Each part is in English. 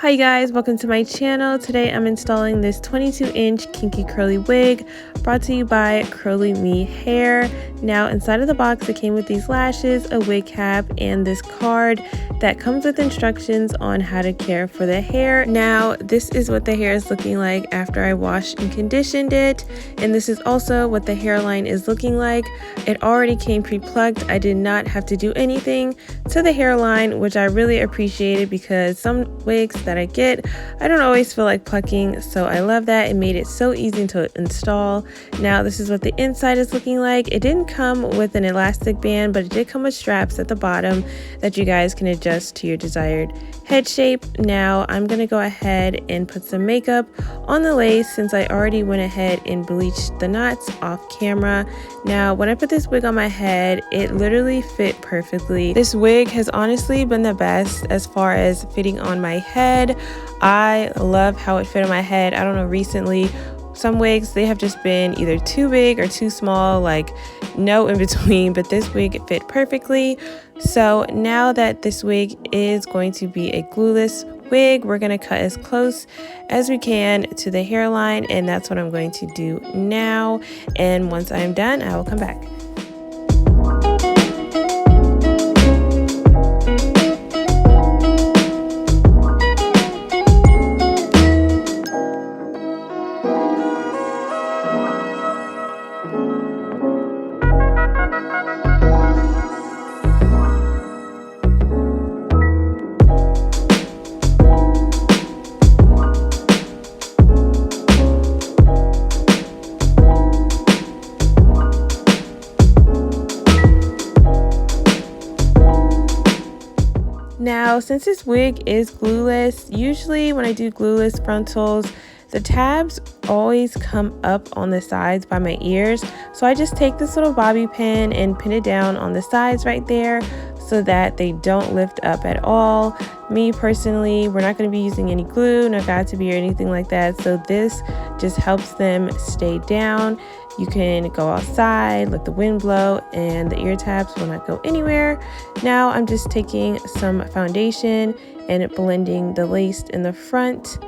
Hi guys, welcome to my channel. Today I'm installing this 22-inch kinky curly wig brought to you by Curlyme hair. Now inside of the box it came with these lashes, a wig cap, and this card that comes with instructions on how to care for the hair. Now this is what the hair is looking like after I washed and conditioned it, and this is also what the hairline is looking like. It already came pre-plucked. I did not have to do anything to the hairline, which I really appreciated because some wigs that I get, I don't always feel like plucking, so I love that. It made it so easy to install. Now this is what the inside is looking like. It didn't come with an elastic band, but it did come with straps at the bottom that you guys can adjust to your desired head shape. Now I'm gonna go ahead and put some makeup on the lace since I already went ahead and bleached the knots off camera. Now when I put this wig on my head, it literally fit perfectly. This wig has honestly been the best as far as fitting on my head. I love how it fit on my head. I don't know, recently some wigs, they have just been either too big or too small, like no in between, but this wig fit perfectly. So now that this wig is going to be a glueless wig, we're going to cut as close as we can to the hairline, and that's what I'm going to do now. And once I'm done, I will come back. Now, since this wig is glueless, usually when I do glueless frontals, the tabs always come up on the sides by my ears. So I just take this little bobby pin and pin it down on the sides right there so that they don't lift up at all. Me personally, we're not going to be using any glue, no Got2b or anything like that. So this just helps them stay down. You can go outside, let the wind blow, and the ear tabs will not go anywhere. Now I'm just taking some foundation and blending the lace in the front.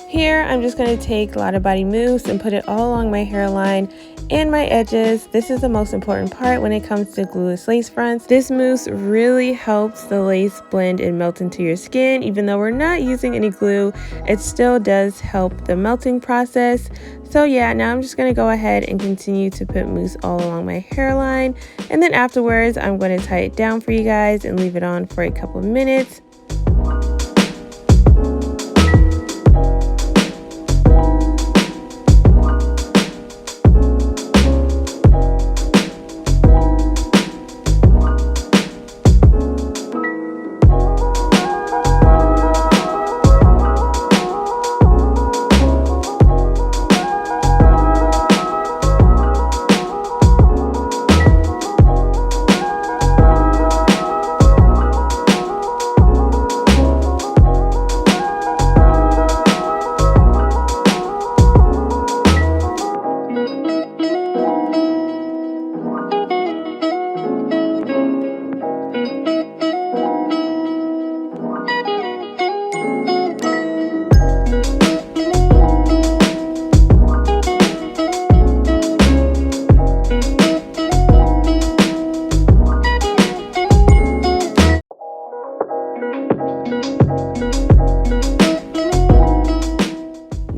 Here, I'm just going to take a lot of body mousse and put it all along my hairline and my edges. This is the most important part when it comes to glueless lace fronts. This mousse really helps the lace blend and melt into your skin. Even though we're not using any glue, it still does help the melting process. So yeah, now I'm just going to go ahead and continue to put mousse all along my hairline. And then afterwards, I'm going to tie it down for you guys and leave it on for a couple of minutes.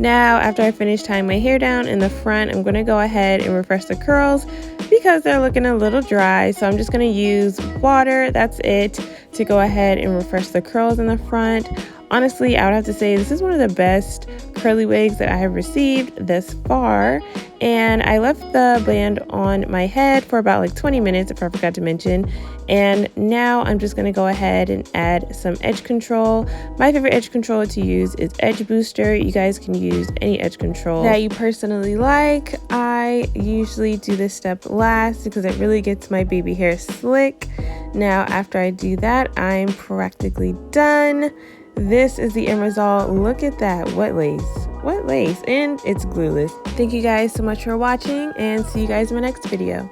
Now, after I finish tying my hair down in the front, I'm going to go ahead and refresh the curls because they're looking a little dry. So I'm just going to use water, that's it, to go ahead and refresh the curls in the front. Honestly, I would have to say this is one of the best curly wigs that I have received thus far. And I left the band on my head for about like 20 minutes, if I forgot to mention. And now I'm just going to go ahead and add some edge control. My favorite edge control to use is Edge Booster. You guys can use any edge control that you personally like. I usually do this step last because it really gets my baby hair slick. Now, after I do that, I'm practically done. This is the end result. Look at that. What lace? What lace? And it's glueless. Thank you guys so much for watching, and see you guys in my next video.